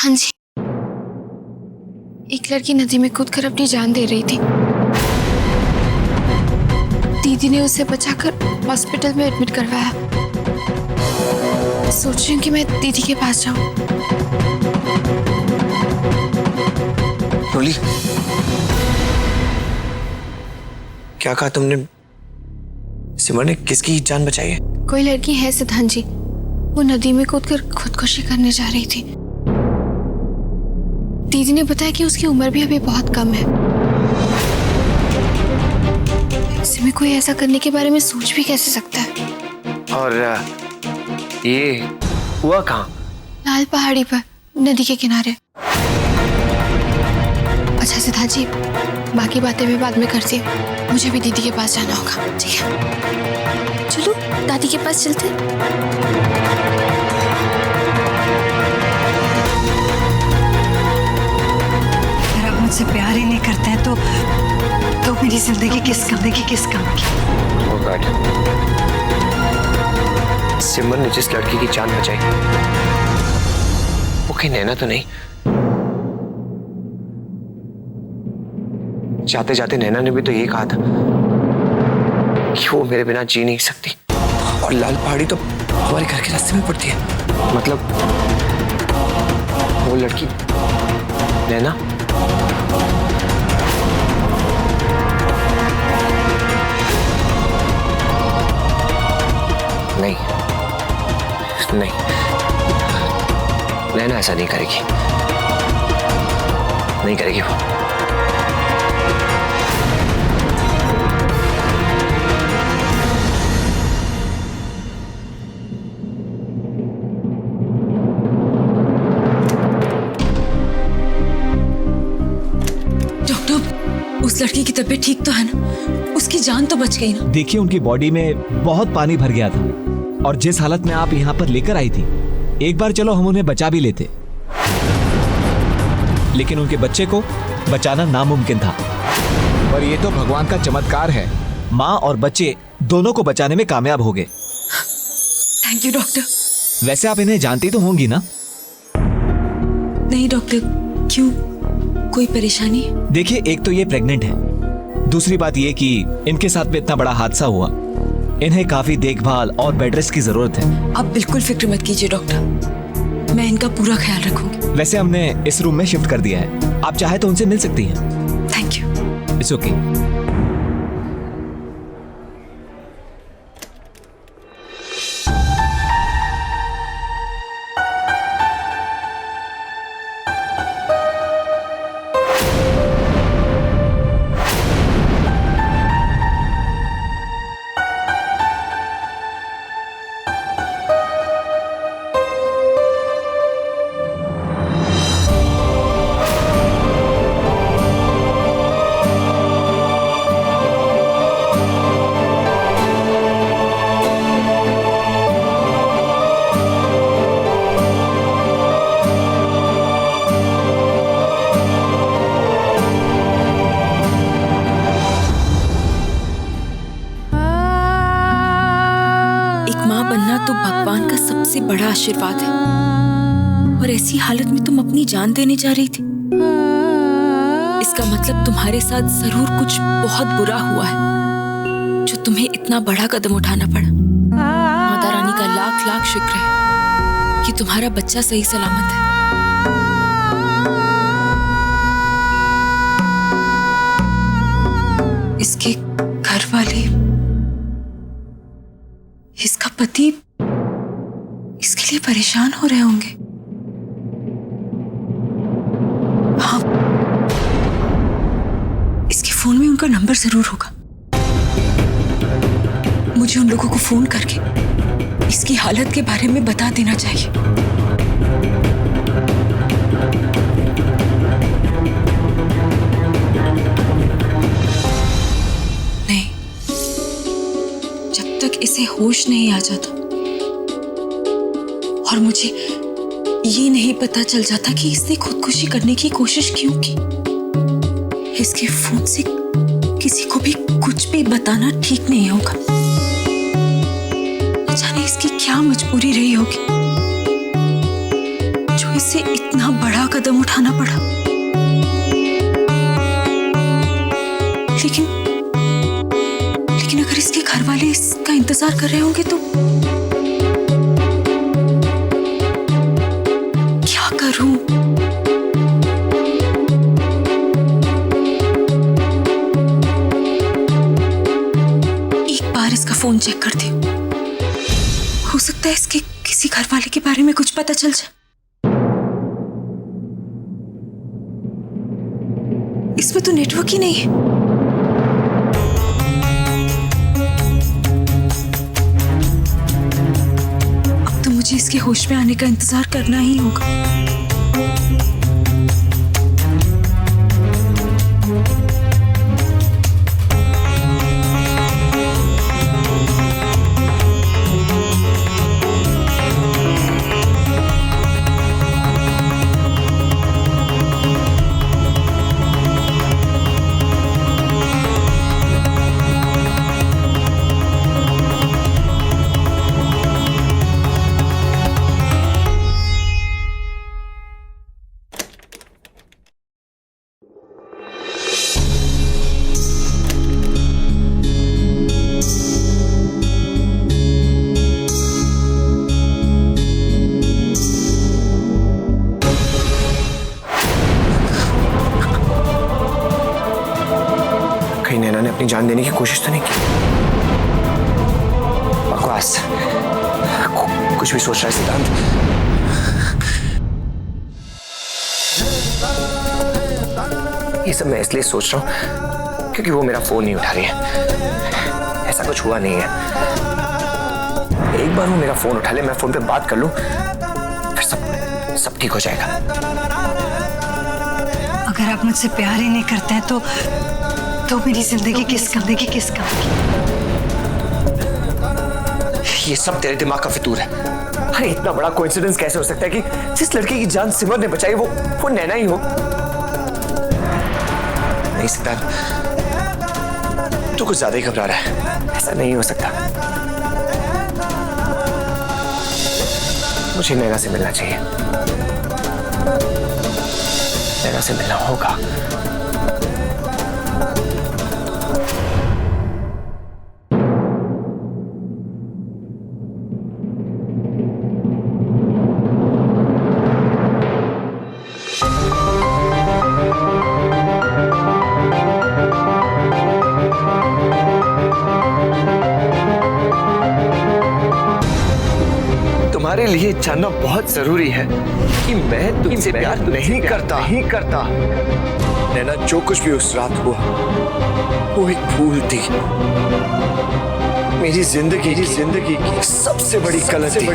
हाँ जी, एक लड़की नदी में कूदकर अपनी जान दे रही थी। दीदी ने उसे बचाकर हॉस्पिटल में एडमिट करवाया। सोच रही हूँ कि मैं दीदी के पास जाऊं। रोली, क्या कहा तुमने? सिमर ने किसकी जान बचाई है? कोई लड़की है सिद्धांत जी, वो नदी में कूदकर खुदकुशी करने जा रही थी। दीदी ने बताया कि उसकी उम्र भी अभी बहुत कम है। ऐसे में कोई ऐसा करने के बारे में सोच भी कैसे सकता है? और ये हुआ कहाँ? लाल पहाड़ी पर, नदी के किनारे। अच्छा सिद्धांत जी, बाकी बातें मैं बाद में करती हूँ। मुझे भी दीदी के पास जाना होगा, ठीक है? चलो दादी के पास चलते हैं। अगर आप मुझसे प्यार ही नहीं करते हैं तो मेरी जिंदगी किस काम की? Oh God. सिमर ने जिस लड़की की जान बचाई वो कहीं नैना तो नहीं? जाते जाते नैना ने भी तो यही कहा था कि वो मेरे बिना जी नहीं सकती। और लाल पहाड़ी तो हमारे घर के रास्ते में पड़ती है। मतलब वो लड़की नैना? नहीं नहीं, नैना ऐसा नहीं करेगी, नहीं करेगी वो। डॉक्टर, उस लड़की की तबीयत ठीक तो है ना? उसकी जान तो बच गई ना? देखिए, उनकी बॉडी में बहुत पानी भर गया था और जिस हालत में आप यहाँ पर लेकर आई थी, एक बार चलो हम उन्हें बचा भी लेते, लेकिन उनके बच्चे को बचाना नामुमकिन था। और ये तो भगवान का चमत्कार है, माँ और बच्चे दोनों को बचाने में कामयाब हो गए। Thank you doctor. वैसे आप इन्हें जानती तो होंगी ना? नहीं डॉक्टर, क्यों, कोई परेशानी? देखिए, एक तो ये प्रेग्नेंट है, दूसरी बात ये कि इनके साथ में इतना बड़ा हादसा हुआ, इन्हें काफी देखभाल और बेड रेस्ट की जरूरत है। आप बिल्कुल फिक्र मत कीजिए डॉक्टर, मैं इनका पूरा ख्याल रखूंगी। वैसे हमने इस रूम में शिफ्ट कर दिया है, आप चाहे तो उनसे मिल सकती हैं। Thank you. It's okay. तो भगवान का सबसे बड़ा आशीर्वाद है, और ऐसी हालत में तुम अपनी जान देने जा रही थी। इसका मतलब तुम्हारे साथ जरूर कुछ बहुत बुरा हुआ है, जो तुम्हें इतना बड़ा कदम उठाना पड़ा। माता रानी का लाख लाख शुक्र है कि तुम्हारा बच्चा सही सलामत है। इसके घर वाले, इसका पति इसके लिए परेशान हो रहे होंगे। हाँ, इसके फोन में उनका नंबर जरूर होगा। मुझे उन लोगों को फोन करके इसकी हालत के बारे में बता देना चाहिए। नहीं, जब तक इसे होश नहीं आ जाता और मुझे ये नहीं पता चल जाता कि इसने खुदकुशी करने की कोशिश क्यों की, इसके फोन से किसी को भी कुछ भी बताना ठीक नहीं होगा। न जाने इसकी क्या मजबूरी रही होगी जो से इतना बड़ा कदम उठाना पड़ा। लेकिन अगर इसके घर वाले इसका इंतजार कर रहे होंगे तो क्या करूं? एक बार इसका फोन चेक करती हूँ, हो सकता है इसके किसी घर वाले के बारे में कुछ पता चल जाए। इसमें तो नेटवर्क ही नहीं है। अब तो मुझे इसके होश में आने का इंतजार करना ही होगा। नैना ने अपनी जान देने की कोशिश तो नहीं की? बकवास, कुछ भी सोच रहा है सिद्धांत। ये सब मैं इसलिए सोच रहा हूं क्योंकि वो मेरा फोन नहीं उठा रही है। ऐसा कुछ हुआ नहीं है। एक बार वो मेरा फोन उठा ले, मैं फोन पे बात कर लूं, फिर सब ठीक हो जाएगा। अगर आप मुझसे प्यार ही नहीं करते हैं तो मेरी जिंदगी किस काम की? ये सब तेरे दिमाग का फितूर है। अरे इतना बड़ा कोइंसिडेंस कैसे हो सकता है कि जिस लड़की की जान सिमर ने बचाई वो नैना ही हो? नहीं सिद्धार्थ, तू कुछ ज्यादा ही घबरा रहा है। ऐसा नहीं हो सकता। मुझे नैना से मिलना चाहिए। नैना से मिलना होगा। तुम्हारे लिए जानना बहुत जरूरी है कि मैं तुमसे प्यार नहीं करता। नैना, जो कुछ भी उस रात हुआ वो एक भूल थी। मेरी जिंदगी की सबसे बड़ी गलती।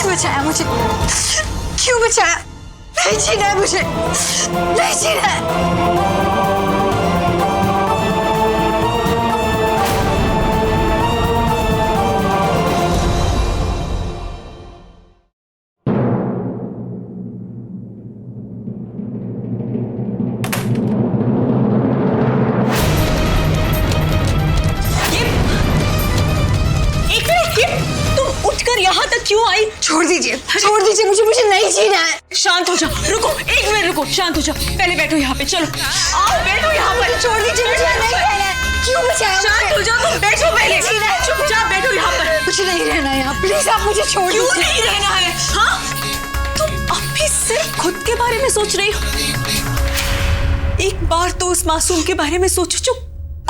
बचाया मुझे? क्यों बचाया? नहीं जीना है मुझे, नहीं जीना है। यहाँ तक क्यों आई? छोड़ दीजिए मुझे नहीं जीना है। शांत हो जाओ, रुको, एक मिनट रुको, शांत हो जाओ। पहले बैठो यहाँ पे, चलो आओ बैठो यहाँ पर। छोड़ दीजिए, मुझे नहीं रहना है। क्यों बचाया? शांत हो जाओ, तुम बैठो पहले, चुपचाप बैठो यहाँ पर। मुझे नहीं रहना है यहाँ, प्लीज आप मुझे छोड़ दीजिए। क्यों नहीं रहना है? हाँ, तुम अब भी सिर्फ खुद के बारे में सोच रही हो। एक बार तो उस मासूम के बारे में सोचो जो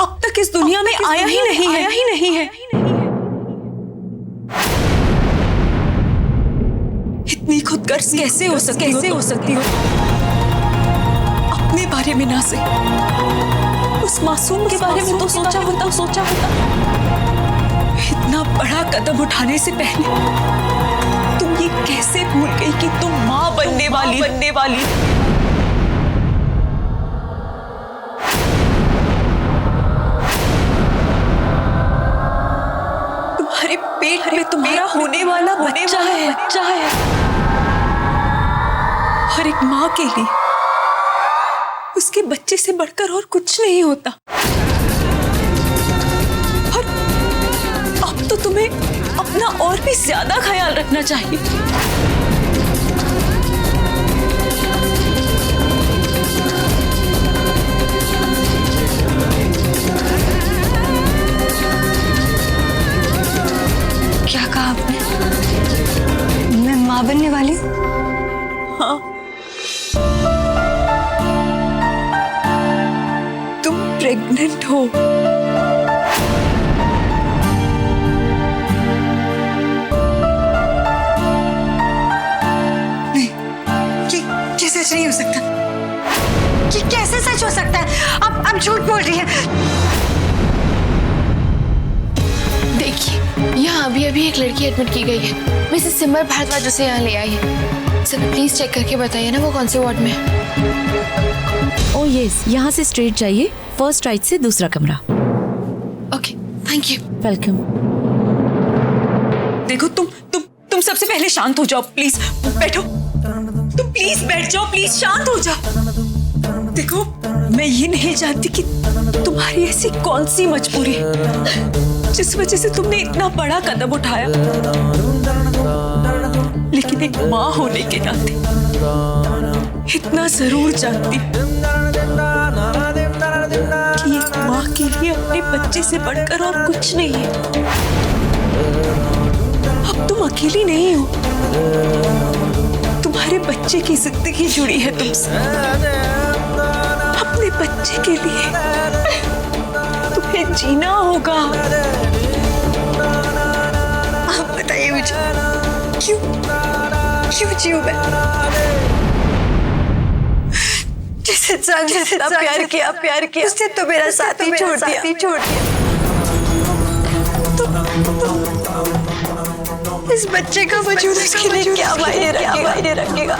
अब तक इस दुनिया में आया ही नहीं है। इतनी खुदगर्ज कैसे हो सकती हो? अपने बारे में ना से उस मासूम के बारे में तो सोचा होता। इतना बड़ा कदम उठाने से पहले तुम ये कैसे भूल गई कि तुम माँ बनने वाली? तुम्हारा होने वाला बच्चा है। और एक माँ के लिए उसके बच्चे से बढ़कर और कुछ नहीं होता। और अब तो तुम्हें अपना और भी ज्यादा ख्याल रखना चाहिए। क्या कहा आपने? मैं माँ बनने वाली हूँ? हाँ, तुम प्रेग्नेंट हो। नहीं, ये सच नहीं हो सकता। ये कैसे सच हो सकता है? आप झूठ बोल रही हैं। देखिए, यहाँ अभी एक लड़की एडमिट की गई है। मिसेस सिमर भारद्वाज उसे यहाँ ले आई है। सर प्लीज चेक करके बताइए ना वो कौन से वार्ड में है। ओह यस, यहाँ से स्ट्रेट जाइए, फर्स्ट राइट से दूसरा कमरा। Okay, thank you. वेलकम। देखो तुम सबसे पहले शांत हो जाओ प्लीज। बैठो, तुम प्लीज बैठ जाओ, प्लीज शांत हो जाओ। देखो, मैं ये नहीं जानती कि तुम्हारी ऐसी कौन सी मजबूरी है जिस वजह से तुमने इतना बड़ा कदम उठाया। लेकिन एक माँ होने के नाते इतना जरूर जानती कि एक माँ के लिए अपने बच्चे से बढ़कर और कुछ नहीं है। अब तुम अकेली नहीं हो, तुम्हारे बच्चे की जिंदगी जुड़ी है तुमसे। अपने बच्चे के लिए तुम्हें जीना होगा। आप बताइए मुझे, क्यों जीऊं मैं? जिस इंसान से प्यार किया उसने तो मेरा साथ ही छोड़ दिया। तो इस बच्चे का वजूद उसके लिए क्या मायने रखेगा?